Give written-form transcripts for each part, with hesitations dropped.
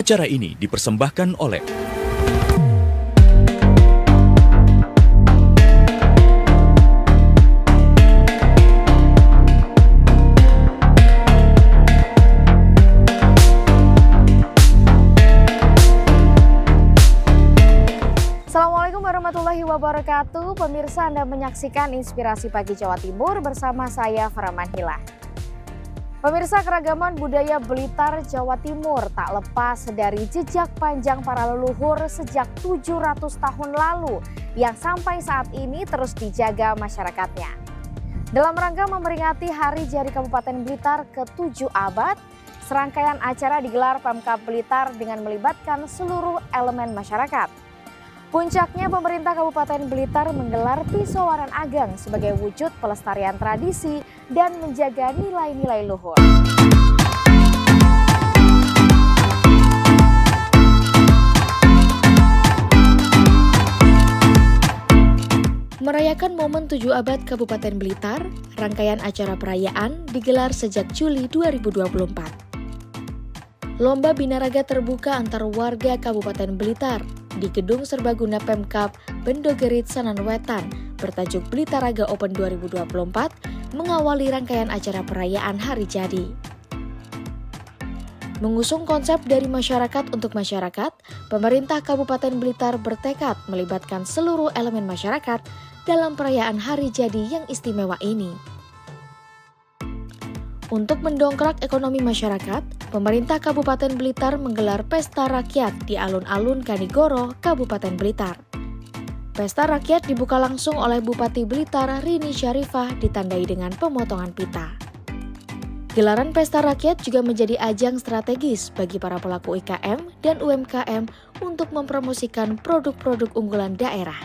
Acara ini dipersembahkan oleh Assalamualaikum warahmatullahi wabarakatuh. Pemirsa, Anda menyaksikan Inspirasi Pagi Jawa Timur bersama saya Farman Hilah. Pemirsa, keragaman budaya Blitar, Jawa Timur tak lepas dari jejak panjang para leluhur sejak 700 tahun lalu yang sampai saat ini terus dijaga masyarakatnya. Dalam rangka memperingati Hari Jadi Kabupaten Blitar ke-7 abad, serangkaian acara digelar Pemkab Blitar dengan melibatkan seluruh elemen masyarakat. Puncaknya, pemerintah Kabupaten Blitar menggelar Pisauwanan Ageng sebagai wujud pelestarian tradisi dan menjaga nilai-nilai luhur. Merayakan momen 7 abad Kabupaten Blitar, rangkaian acara perayaan digelar sejak Juli 2024. Lomba binaraga terbuka antar warga Kabupaten Blitar di Gedung Serbaguna Pemkab Bendogerit Sananwetan bertajuk Blitaraga Open 2024 mengawali rangkaian acara perayaan Hari Jadi. Mengusung konsep dari masyarakat untuk masyarakat, pemerintah Kabupaten Blitar bertekad melibatkan seluruh elemen masyarakat dalam perayaan Hari Jadi yang istimewa ini. Untuk mendongkrak ekonomi masyarakat, pemerintah Kabupaten Blitar menggelar Pesta Rakyat di alun-alun Kanigoro, Kabupaten Blitar. Pesta Rakyat dibuka langsung oleh Bupati Blitar Rini Syarifah ditandai dengan pemotongan pita. Gelaran Pesta Rakyat juga menjadi ajang strategis bagi para pelaku IKM dan UMKM untuk mempromosikan produk-produk unggulan daerah.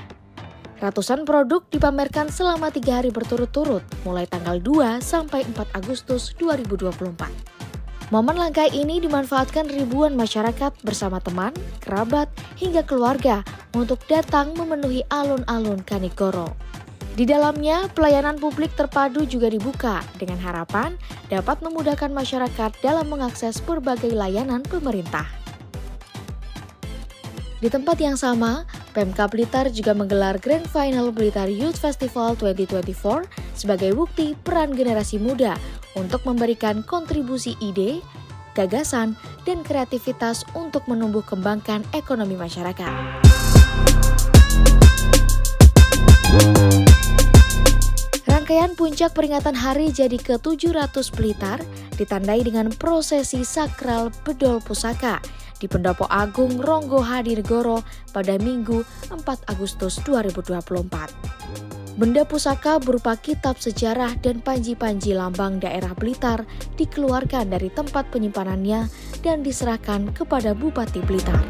Ratusan produk dipamerkan selama 3 hari berturut-turut, mulai tanggal 2 sampai 4 Agustus 2024. Momen langka ini dimanfaatkan ribuan masyarakat bersama teman, kerabat, hingga keluarga untuk datang memenuhi alun-alun Kanigoro. Di dalamnya, pelayanan publik terpadu juga dibuka dengan harapan dapat memudahkan masyarakat dalam mengakses berbagai layanan pemerintah. Di tempat yang sama, Pemkab Blitar juga menggelar Grand Final Blitar Youth Festival 2024 sebagai bukti peran generasi muda untuk memberikan kontribusi ide, gagasan, dan kreativitas untuk menumbuh kembangkan ekonomi masyarakat. Rangkaian puncak peringatan Hari Jadi ke-700 Blitar ditandai dengan prosesi sakral bedol pusaka di Pendopo Agung Ronggo Hadinegoro pada Minggu 4 Agustus 2024. Benda pusaka berupa kitab sejarah dan panji-panji lambang daerah Blitar dikeluarkan dari tempat penyimpanannya dan diserahkan kepada Bupati Blitar.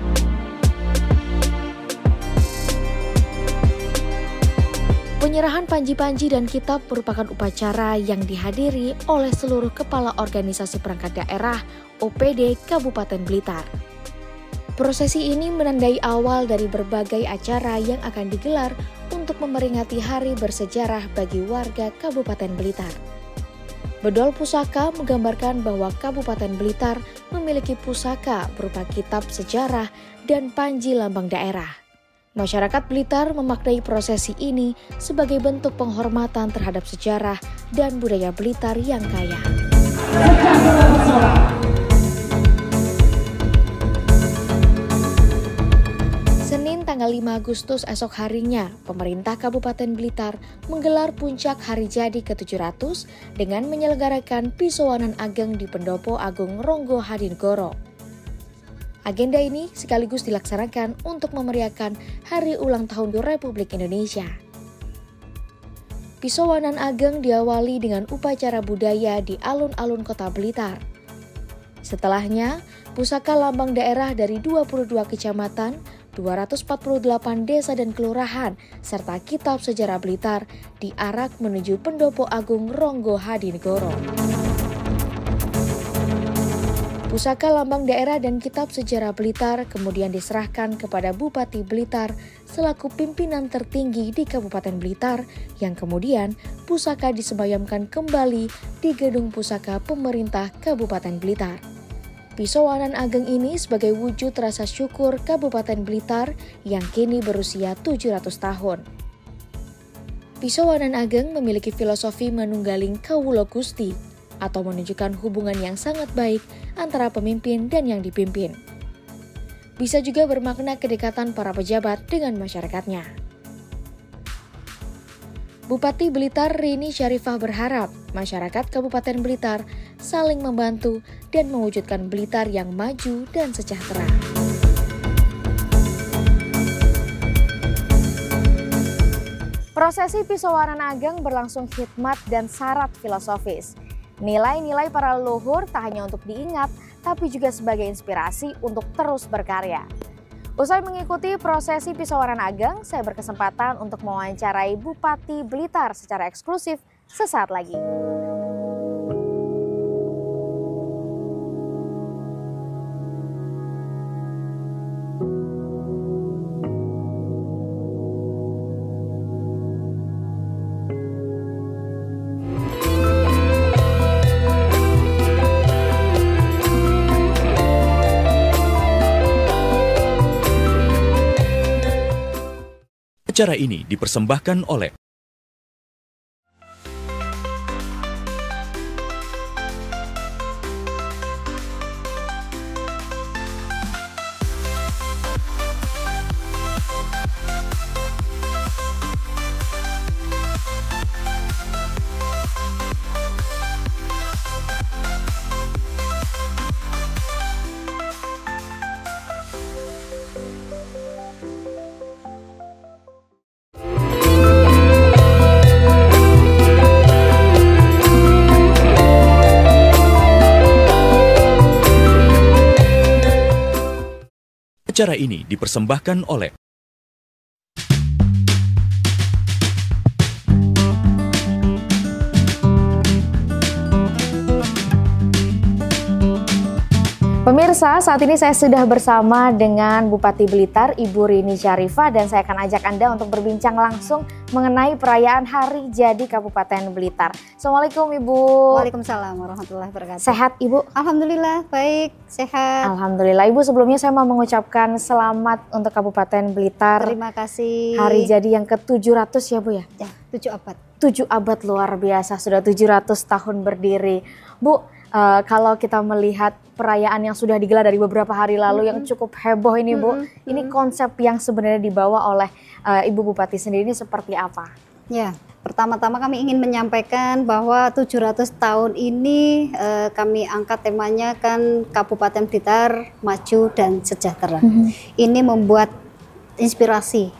Penyerahan panji-panji dan kitab merupakan upacara yang dihadiri oleh seluruh kepala organisasi perangkat daerah OPD Kabupaten Blitar. Prosesi ini menandai awal dari berbagai acara yang akan digelar untuk memperingati hari bersejarah bagi warga Kabupaten Blitar. Bedol pusaka menggambarkan bahwa Kabupaten Blitar memiliki pusaka berupa kitab sejarah dan panji lambang daerah. Masyarakat Blitar memaknai prosesi ini sebagai bentuk penghormatan terhadap sejarah dan budaya Blitar yang kaya. Senin tanggal 5 Agustus esok harinya, pemerintah Kabupaten Blitar menggelar puncak Hari Jadi ke-700 dengan menyelenggarakan Pisauwanan Ageng di Pendopo Agung Ronggo Hadinegoro. Agenda ini sekaligus dilaksanakan untuk memeriahkan Hari Ulang Tahun Republik Indonesia. Pisauwanan Ageng diawali dengan upacara budaya di alun-alun Kota Blitar. Setelahnya, pusaka lambang daerah dari 22 kecamatan, 248 desa dan kelurahan, serta kitab sejarah Blitar diarak menuju Pendopo Agung Ronggo Hadinegoro. Pusaka lambang daerah dan kitab sejarah Blitar kemudian diserahkan kepada Bupati Blitar selaku pimpinan tertinggi di Kabupaten Blitar yang kemudian pusaka disemayamkan kembali di Gedung Pusaka Pemerintah Kabupaten Blitar. Pisowanan Ageng ini sebagai wujud rasa syukur Kabupaten Blitar yang kini berusia 700 tahun. Pisowanan Ageng memiliki filosofi manunggaling Kawula Gusti atau menunjukkan hubungan yang sangat baik antara pemimpin dan yang dipimpin. Bisa juga bermakna kedekatan para pejabat dengan masyarakatnya. Bupati Blitar Rini Syarifah berharap masyarakat Kabupaten Blitar saling membantu dan mewujudkan Blitar yang maju dan sejahtera. Prosesi Pisowanan Ageng berlangsung hikmat dan syarat filosofis. Nilai-nilai para leluhur tak hanya untuk diingat, tapi juga sebagai inspirasi untuk terus berkarya. Usai mengikuti prosesi Pisowanan Ageng, saya berkesempatan untuk mewawancarai Bupati Blitar secara eksklusif sesaat lagi. Acara ini dipersembahkan oleh Acara ini dipersembahkan oleh Pemirsa, saat ini saya sudah bersama dengan Bupati Blitar, Ibu Rini Syarifah, dan saya akan ajak Anda untuk berbincang langsung mengenai perayaan Hari Jadi Kabupaten Blitar. Assalamualaikum Ibu. Waalaikumsalam warahmatullahi wabarakatuh. Sehat Ibu? Alhamdulillah, baik, sehat. Alhamdulillah. Ibu, sebelumnya saya mau mengucapkan selamat untuk Kabupaten Blitar. Terima kasih. Hari jadi yang ke-700 ya Bu ya? Ya, 7 abad. 7 abad luar biasa, sudah 700 tahun berdiri. Bu, kalau kita melihat perayaan yang sudah digelar dari beberapa hari lalu yang cukup heboh ini Bu, ini konsep yang sebenarnya dibawa oleh Ibu Bupati sendiri ini seperti apa? Ya, pertama-tama kami ingin menyampaikan bahwa 700 tahun ini kami angkat temanya kan Kabupaten Blitar Maju dan Sejahtera. Ini membuat inspirasi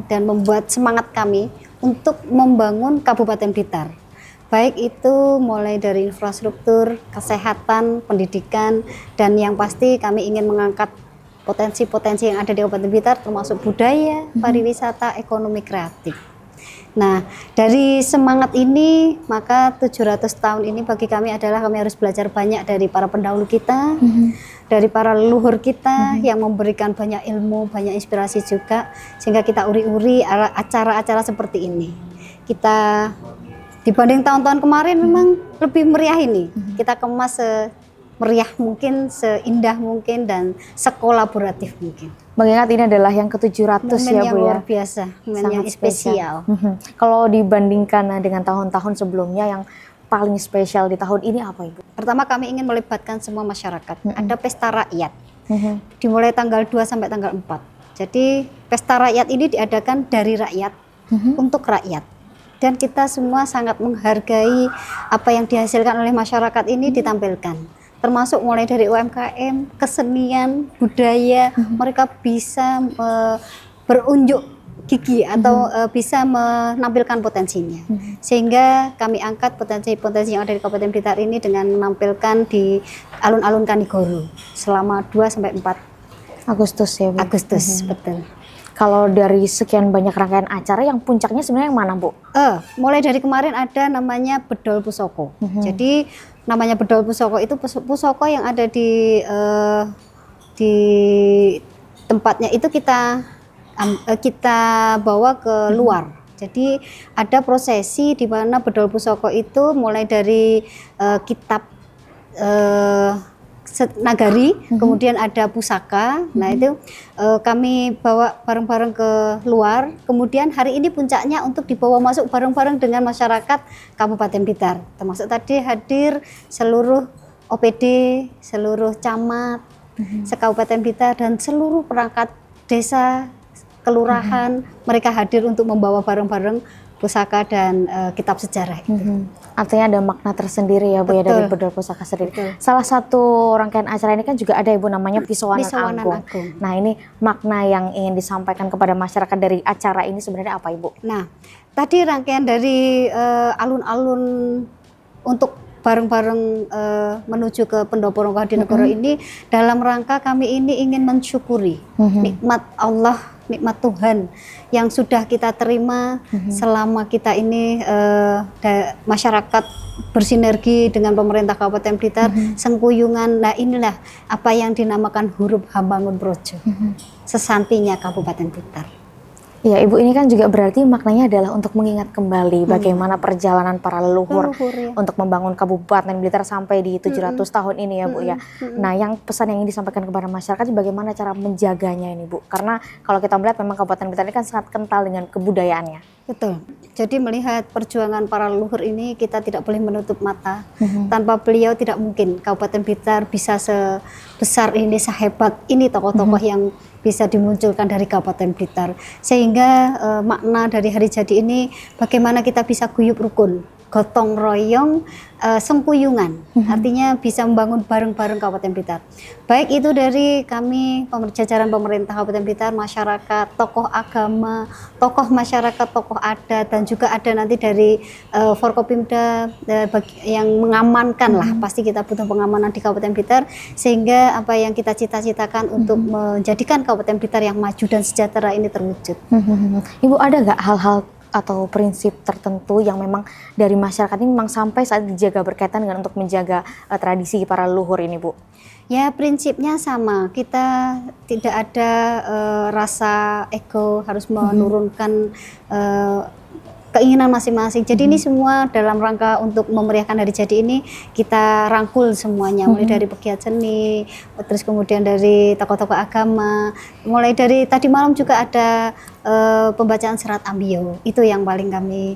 dan membuat semangat kami untuk membangun Kabupaten Blitar. Baik itu mulai dari infrastruktur, kesehatan, pendidikan, dan yang pasti kami ingin mengangkat potensi-potensi yang ada di Kabupaten Blitar termasuk budaya, pariwisata, ekonomi kreatif. Nah, dari semangat ini maka 700 tahun ini bagi kami adalah kami harus belajar banyak dari para pendahulu kita, dari para leluhur kita yang memberikan banyak ilmu, banyak inspirasi juga, sehingga kita uri-uri acara-acara seperti ini. Kita dibanding tahun-tahun kemarin memang lebih meriah ini. Kita kemas semeriah mungkin, seindah mungkin, dan sekolaboratif mungkin. Mengingat ini adalah yang ke-700 ya Bu ya. Luar biasa, momen yang spesial. Kalau dibandingkan dengan tahun-tahun sebelumnya yang paling spesial di tahun ini apa Ibu? Pertama kami ingin melibatkan semua masyarakat. Ada pesta rakyat. Dimulai tanggal 2 sampai tanggal 4. Jadi pesta rakyat ini diadakan dari rakyat untuk rakyat. Dan kita semua sangat menghargai apa yang dihasilkan oleh masyarakat ini ditampilkan. Termasuk mulai dari UMKM, kesenian, budaya, mereka bisa berunjuk gigi atau bisa menampilkan potensinya. Sehingga kami angkat potensi-potensi yang ada di Kabupaten Blitar ini dengan menampilkan di alun-alun Kanigoro selama 2 sampai 4 Agustus ya Bu? Agustus, betul. Kalau dari sekian banyak rangkaian acara, yang puncaknya sebenarnya yang mana Bu? Mulai dari kemarin ada namanya Bedol Pusoko. Jadi namanya Bedol Pusoko itu pusoko yang ada di tempatnya itu kita bawa ke luar. Jadi ada prosesi di mana Bedol Pusoko itu mulai dari kitab nagari, kemudian ada pusaka. Nah itu kami bawa bareng-bareng ke luar. Kemudian hari ini puncaknya untuk dibawa masuk bareng-bareng dengan masyarakat Kabupaten Blitar. Termasuk tadi hadir seluruh OPD, seluruh camat, se-Kabupaten Blitar dan seluruh perangkat desa, kelurahan. Mereka hadir untuk membawa bareng-bareng pusaka dan kitab sejarah itu. Artinya ada makna tersendiri ya Bu ya dari bedol pusaka sendiri. Salah satu rangkaian acara ini kan juga ada Ibu namanya Pisowanan Agung. Nah ini makna yang ingin disampaikan kepada masyarakat dari acara ini sebenarnya apa Ibu? Nah tadi rangkaian dari alun-alun untuk bareng-bareng menuju ke Pendopo Ronggo Hadinegoro ini dalam rangka kami ini ingin mensyukuri nikmat Allah, nikmat Tuhan yang sudah kita terima selama kita ini masyarakat bersinergi dengan pemerintah Kabupaten Blitar, sengkuyungan. Nah inilah apa yang dinamakan huruf Hambangun Projo, sesantinya Kabupaten Blitar. Ya Ibu, ini kan juga berarti maknanya adalah untuk mengingat kembali bagaimana perjalanan para leluhur untuk membangun Kabupaten Blitar sampai di 700 tahun ini ya Bu ya. Nah yang pesan yang ingin disampaikan kepada masyarakat bagaimana cara menjaganya ini Bu, karena kalau kita melihat memang Kabupaten Blitar ini kan sangat kental dengan kebudayaannya. Betul. Jadi melihat perjuangan para leluhur ini kita tidak boleh menutup mata. Tanpa beliau tidak mungkin Kabupaten Blitar bisa sebesar ini, sehebat ini tokoh-tokoh yang bisa dimunculkan dari Kabupaten Blitar. Sehingga makna dari hari jadi ini bagaimana kita bisa guyup rukun, gotong royong, sengkuyungan. Artinya bisa membangun bareng-bareng Kabupaten Blitar. Baik itu dari kami jajaran pemerintah Kabupaten Blitar, masyarakat, tokoh agama, tokoh masyarakat, tokoh adat, dan juga ada nanti dari Forkopimda yang mengamankan lah. Pasti kita butuh pengamanan di Kabupaten Blitar sehingga apa yang kita cita-citakan untuk menjadikan Kabupaten Blitar yang maju dan sejahtera ini terwujud. Ibu ada nggak hal-hal atau prinsip tertentu yang memang dari masyarakat ini memang sampai saat dijaga berkaitan dengan untuk menjaga tradisi para leluhur ini Bu? Ya prinsipnya sama, kita tidak ada rasa ego harus menurunkan keinginan masing-masing. Jadi ini semua dalam rangka untuk memeriahkan hari jadi ini kita rangkul semuanya, mulai dari pegiat seni, terus kemudian dari tokoh-tokoh agama, mulai dari tadi malam juga ada pembacaan serat Ambio, itu yang paling kami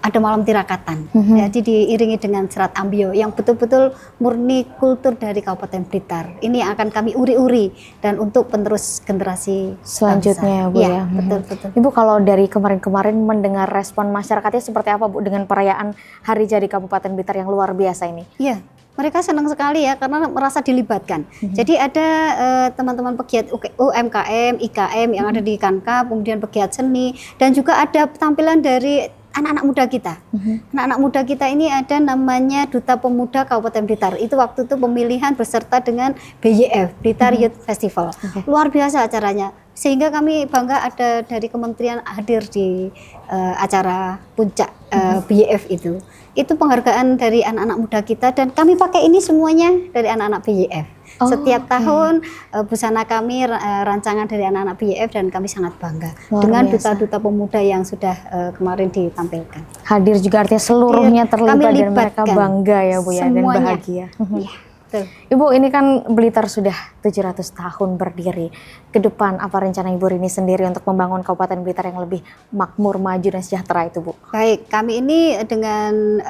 ada malam tirakatan. Jadi diiringi dengan serat Ambio yang betul-betul murni kultur dari Kabupaten Blitar. Ini yang akan kami uri-uri dan untuk penerus generasi selanjutnya Bu ya. Betul-betul. Ibu kalau dari kemarin-kemarin mendengar respon masyarakatnya seperti apa Bu dengan perayaan hari jadi Kabupaten Blitar yang luar biasa ini? Iya. Mereka senang sekali ya karena merasa dilibatkan. Jadi ada teman-teman pegiat UMKM, IKM yang ada di Kankap, kemudian pegiat seni, dan juga ada tampilan dari anak-anak muda kita. Anak-anak muda kita ini ada namanya Duta Pemuda Kabupaten Blitar. Itu waktu itu pemilihan beserta dengan BYF, Blitar Youth Festival. Luar biasa acaranya. Sehingga kami bangga ada dari kementerian hadir di acara puncak BYF itu. Itu penghargaan dari anak-anak muda kita dan kami pakai ini semuanya dari anak-anak BYF. Setiap tahun busana kami rancangan dari anak-anak BYF dan kami sangat bangga dengan duta-duta pemuda yang sudah kemarin ditampilkan. Hadir juga artinya seluruhnya terlibat dan mereka bangga ya Bu ya, dan bahagia. Ibu, ini kan Blitar sudah 700 tahun berdiri. Ke depan apa rencana Ibu Rini sendiri untuk membangun Kabupaten Blitar yang lebih makmur, maju dan sejahtera itu Bu? Baik, kami ini dengan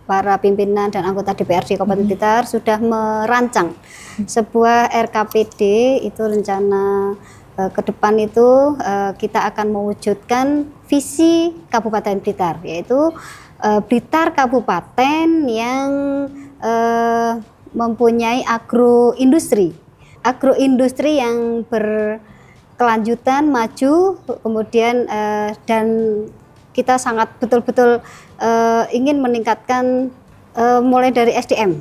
para pimpinan dan anggota DPRD Kabupaten Blitar sudah merancang sebuah RKPD, itu rencana ke depan itu kita akan mewujudkan visi Kabupaten Blitar, yaitu Blitar Kabupaten yang mempunyai agroindustri yang berkelanjutan, maju, kemudian dan kita sangat betul-betul ingin meningkatkan mulai dari SDM,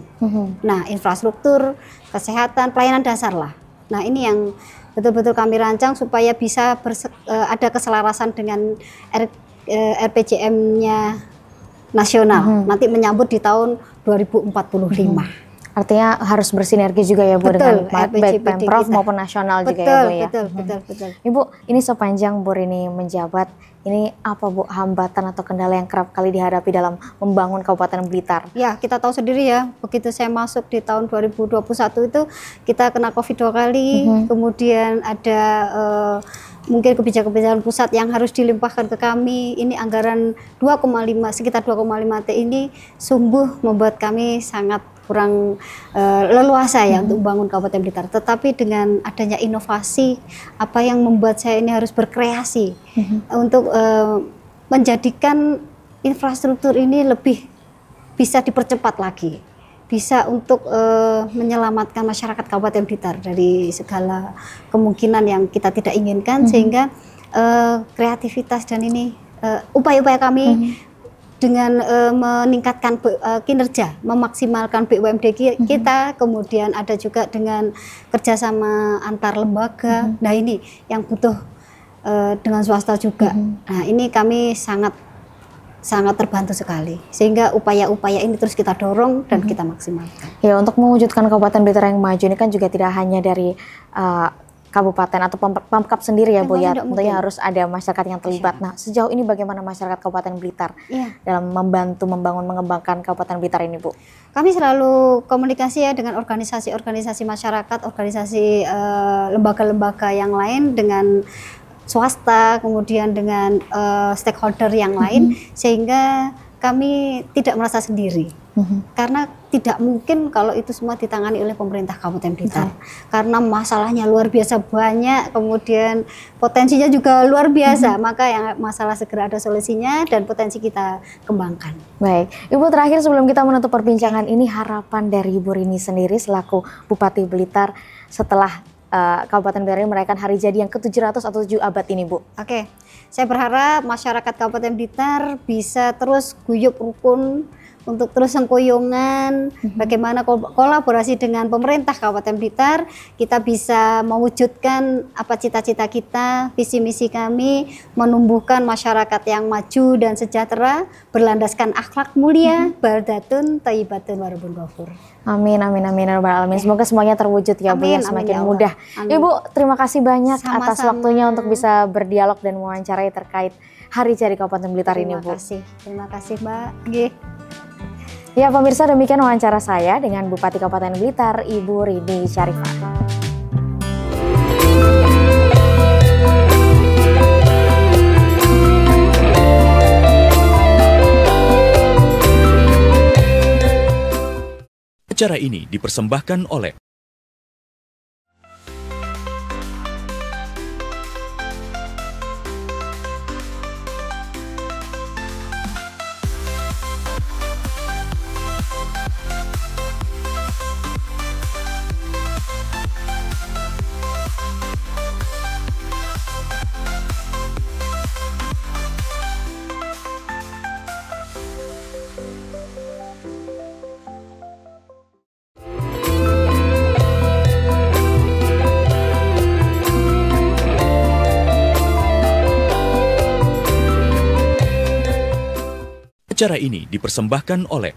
nah infrastruktur, kesehatan, pelayanan dasar lah. Nah ini yang betul-betul kami rancang supaya bisa ada keselarasan dengan RPJM-nya nasional, nanti menyambut di tahun 2045. Artinya harus bersinergi juga ya Bu, Betul, dengan baik Pemprov maupun nasional juga ya Bu ya. Betul. Ibu, ini sepanjang Bu Rini menjabat, ini apa Bu hambatan atau kendala yang kerap kali dihadapi dalam membangun Kabupaten Blitar? Ya, kita tahu sendiri ya, begitu saya masuk di tahun 2021 itu kita kena COVID 2 kali, kemudian ada mungkin kebijakan-kebijakan pusat yang harus dilimpahkan ke kami. Ini anggaran 2,5, sekitar 2,5 T ini sungguh membuat kami sangat kurang leluasa ya untuk membangun Kabupaten Blitar. Tetapi dengan adanya inovasi, apa yang membuat saya ini harus berkreasi untuk menjadikan infrastruktur ini lebih bisa dipercepat lagi, bisa untuk menyelamatkan masyarakat Kabupaten Blitar dari segala kemungkinan yang kita tidak inginkan, sehingga kreativitas dan ini upaya-upaya kami dengan meningkatkan kinerja, memaksimalkan BUMD kita, kemudian ada juga dengan kerjasama antar lembaga. Nah ini yang butuh dengan swasta juga. Nah ini kami sangat terbantu sekali, sehingga upaya-upaya ini terus kita dorong dan kita maksimalkan. Ya, untuk mewujudkan Kabupaten Blitar yang maju ini kan juga tidak hanya dari kabupaten atau Pemkab sendiri ya Bu ya, tentunya harus ada masyarakat yang terlibat. Nah, sejauh ini bagaimana masyarakat Kabupaten Blitar dalam membantu membangun mengembangkan Kabupaten Blitar ini Bu? Kami selalu komunikasi ya dengan organisasi-organisasi masyarakat, organisasi lembaga-lembaga yang lain, dengan swasta, kemudian dengan stakeholder yang lain, sehingga kami tidak merasa sendiri. Karena tidak mungkin kalau itu semua ditangani oleh pemerintah Kabupaten Blitar. Karena masalahnya luar biasa banyak, kemudian potensinya juga luar biasa. Maka yang masalah segera ada solusinya dan potensi kita kembangkan. Baik, Ibu, terakhir sebelum kita menutup perbincangan ini, harapan dari Ibu Rini sendiri selaku Bupati Blitar setelah Kabupaten Blitar ini merayakan hari jadi yang ke-707 abad ini Bu. Oke, saya berharap masyarakat Kabupaten Blitar bisa terus guyup rukun, untuk terus sengkoyongan, bagaimana kolaborasi dengan pemerintah Kabupaten Blitar, kita bisa mewujudkan apa cita-cita kita, visi misi kami, menumbuhkan masyarakat yang maju dan sejahtera, berlandaskan akhlak mulia, baldatun thayyibatun warabun ghafur. Amin, amin, amin, rabbal alamin. Semoga semuanya terwujud ya Bu, ya, semakin mudah. Ibu, terima kasih banyak atas waktunya untuk bisa berdialog dan mewawancarai terkait hari jadi Kabupaten Blitar ini Bu. Terima kasih Mbak. Nggih. Ya pemirsa, demikian wawancara saya dengan Bupati Kabupaten Blitar, Ibu Rini Syarifah. Acara ini dipersembahkan oleh Acara ini dipersembahkan oleh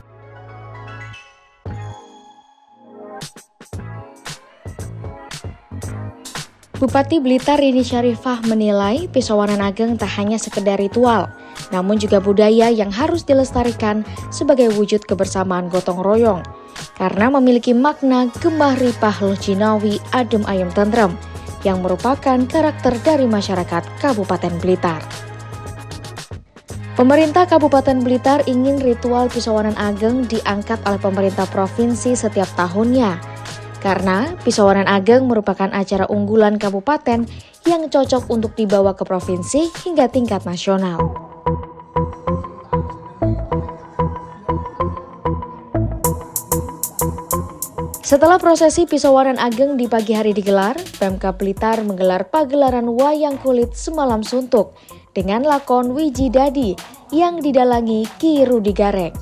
Bupati Blitar Rini Syarifah menilai Pisauwanan Ageng tak hanya sekedar ritual, namun juga budaya yang harus dilestarikan sebagai wujud kebersamaan gotong royong, karena memiliki makna gemah ripah loh Cinawi adem ayem tentrem, yang merupakan karakter dari masyarakat Kabupaten Blitar. Pemerintah Kabupaten Blitar ingin ritual Pisauwanan Ageng diangkat oleh pemerintah provinsi setiap tahunnya, karena Pisauwanan Ageng merupakan acara unggulan kabupaten yang cocok untuk dibawa ke provinsi hingga tingkat nasional. Setelah prosesi Pisauwanan Ageng di pagi hari digelar, Pemkab Blitar menggelar pagelaran wayang kulit semalam suntuk dengan lakon Wiji Dadi yang didalangi Ki Rudi Gareng.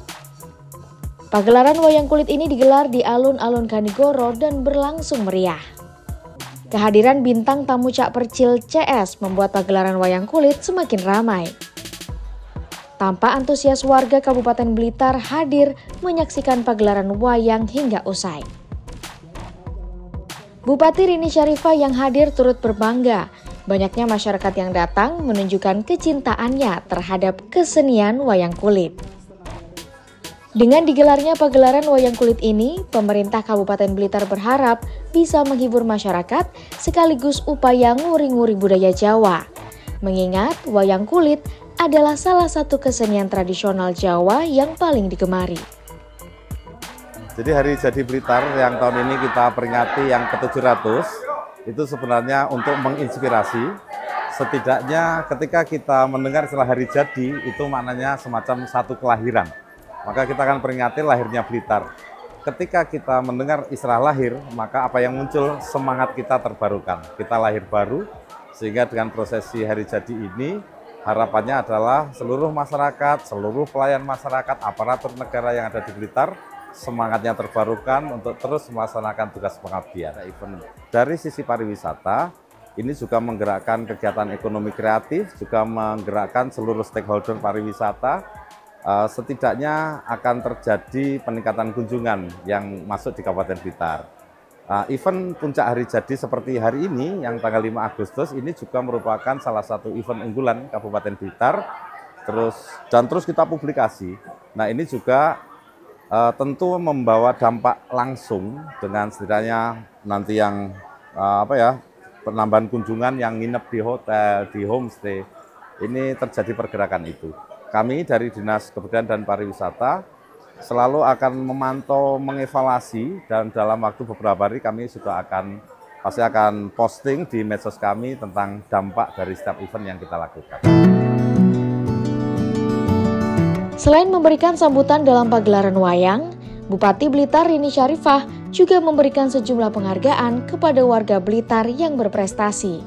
Pagelaran wayang kulit ini digelar di alun-alun Kanigoro dan berlangsung meriah. Kehadiran bintang tamu Cak Percil CS membuat pagelaran wayang kulit semakin ramai. Tampak antusias warga Kabupaten Blitar hadir menyaksikan pagelaran wayang hingga usai. Bupati Rini Syarifah yang hadir turut berbangga. Banyaknya masyarakat yang datang menunjukkan kecintaannya terhadap kesenian wayang kulit. Dengan digelarnya pagelaran wayang kulit ini, pemerintah Kabupaten Blitar berharap bisa menghibur masyarakat sekaligus upaya nguri-nguri budaya Jawa. Mengingat wayang kulit adalah salah satu kesenian tradisional Jawa yang paling digemari. Jadi Hari Jadi Blitar yang tahun ini kita peringati yang ke-700, itu sebenarnya untuk menginspirasi. Setidaknya ketika kita mendengar istilah Hari Jadi, itu maknanya semacam satu kelahiran. Maka kita akan peringati lahirnya Blitar. Ketika kita mendengar istilah lahir, maka apa yang muncul, semangat kita terbarukan. Kita lahir baru, sehingga dengan prosesi Hari Jadi ini, harapannya adalah seluruh masyarakat, seluruh pelayan masyarakat, aparatur negara yang ada di Blitar, semangatnya terbarukan untuk terus melaksanakan tugas pengabdian. Dari sisi pariwisata, ini juga menggerakkan kegiatan ekonomi kreatif, juga menggerakkan seluruh stakeholder pariwisata. Setidaknya akan terjadi peningkatan kunjungan yang masuk di Kabupaten Blitar. Event Puncak Hari Jadi seperti hari ini yang tanggal 5 Agustus ini juga merupakan salah satu event unggulan Kabupaten Blitar. Terus kita publikasi. Nah, ini juga tentu membawa dampak langsung dengan setidaknya nanti yang penambahan kunjungan yang nginep di hotel, di homestay. Ini terjadi pergerakan itu. Kami dari Dinas Kebudayaan dan Pariwisata selalu akan memantau, mengevaluasi, dan dalam waktu beberapa hari kami juga pasti akan posting di medsos kami tentang dampak dari setiap event yang kita lakukan. Selain memberikan sambutan dalam pagelaran wayang, Bupati Blitar Rini Syarifah juga memberikan sejumlah penghargaan kepada warga Blitar yang berprestasi.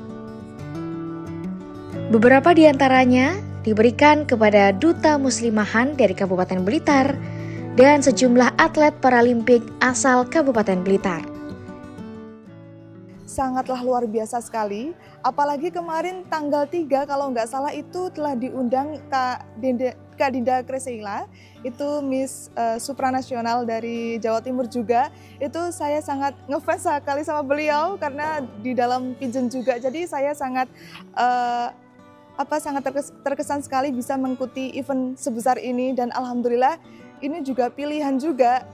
Beberapa di antaranya diberikan kepada Duta Muslimahan dari Kabupaten Blitar dan sejumlah atlet paralimpik asal Kabupaten Blitar. Sangatlah luar biasa sekali, apalagi kemarin tanggal 3 kalau nggak salah itu telah diundang Kak Dinda Kreseila, itu Miss Supranasional dari Jawa Timur juga. Itu saya sangat ngefans sekali sama beliau karena di dalam pigeon juga, jadi saya sangat sangat terkesan sekali bisa mengikuti event sebesar ini, dan alhamdulillah ini juga pilihan juga.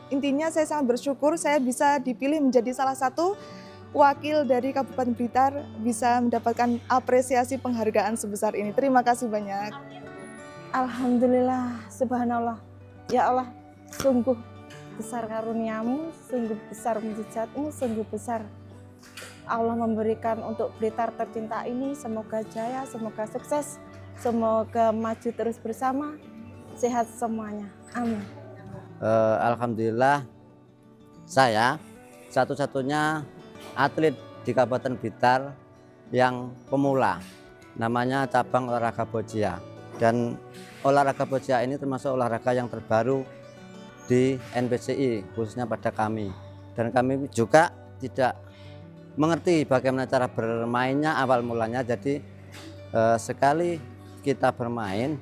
Intinya saya sangat bersyukur saya bisa dipilih menjadi salah satu wakil dari Kabupaten Blitar, bisa mendapatkan apresiasi penghargaan sebesar ini. Terima kasih banyak. Alhamdulillah, subhanallah. Ya Allah, sungguh besar karuniamu, sungguh besar mujizatmu, sungguh besar Allah memberikan untuk Blitar tercinta ini. Semoga jaya, semoga sukses, semoga maju terus bersama, sehat semuanya. Amin. Alhamdulillah, saya satu-satunya atlet di Kabupaten Blitar yang pemula, namanya cabang olahraga boccia. Dan olahraga boccia ini termasuk olahraga yang terbaru di NPCI, khususnya pada kami. Dan kami juga tidak mengerti bagaimana cara bermainnya awal mulanya, jadi sekali kita bermain,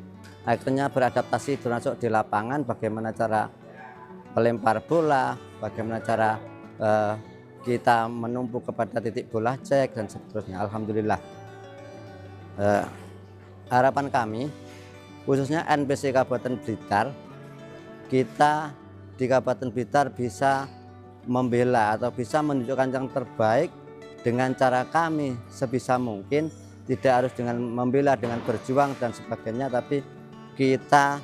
akhirnya beradaptasi termasuk di lapangan, bagaimana cara melempar bola, bagaimana cara kita menumpuk kepada titik bola cek, dan seterusnya. Alhamdulillah, harapan kami khususnya NPC Kabupaten Blitar, kita di Kabupaten Blitar bisa membela atau bisa menunjukkan yang terbaik dengan cara kami sebisa mungkin, tidak harus dengan membela, dengan berjuang dan sebagainya, tapi kita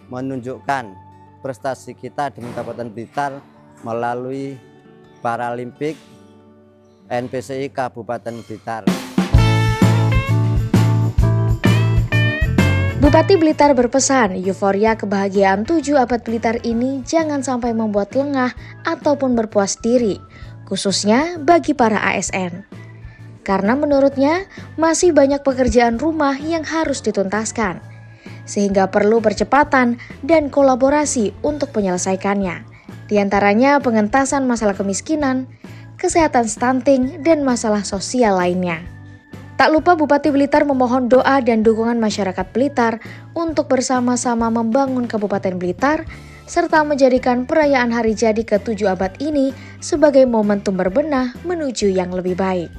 menunjukkan prestasi kita dengan Kabupaten Blitar melalui Paralimpik NPCI Kabupaten Blitar. Bupati Blitar berpesan, euforia kebahagiaan 7 Abad Blitar ini jangan sampai membuat lengah ataupun berpuas diri, khususnya bagi para ASN. Karena menurutnya masih banyak pekerjaan rumah yang harus dituntaskan, sehingga perlu percepatan dan kolaborasi untuk menyelesaikannya. Di antaranya pengentasan masalah kemiskinan, kesehatan stunting, dan masalah sosial lainnya. Tak lupa Bupati Blitar memohon doa dan dukungan masyarakat Blitar untuk bersama-sama membangun Kabupaten Blitar serta menjadikan perayaan hari jadi ke-7 abad ini sebagai momentum berbenah menuju yang lebih baik.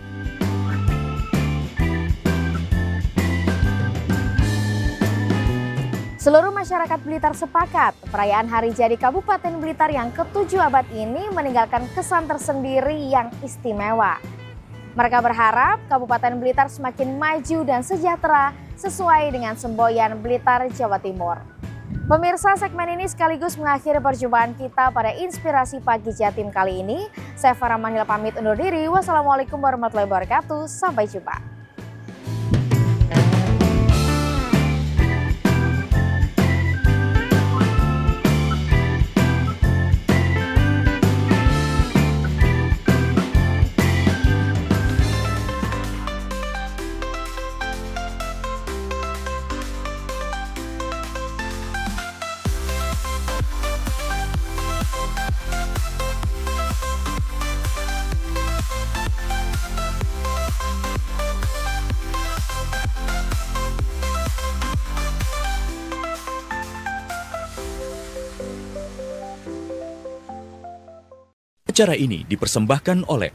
Seluruh masyarakat Blitar sepakat perayaan hari jadi Kabupaten Blitar yang ke-7 abad ini meninggalkan kesan tersendiri yang istimewa. Mereka berharap Kabupaten Blitar semakin maju dan sejahtera sesuai dengan semboyan Blitar, Jawa Timur. Pemirsa, segmen ini sekaligus mengakhiri perjumpaan kita pada Inspirasi Pagi Jatim kali ini. Saya Farah Manila pamit undur diri. Wassalamualaikum warahmatullahi wabarakatuh. Sampai jumpa. Acara ini dipersembahkan oleh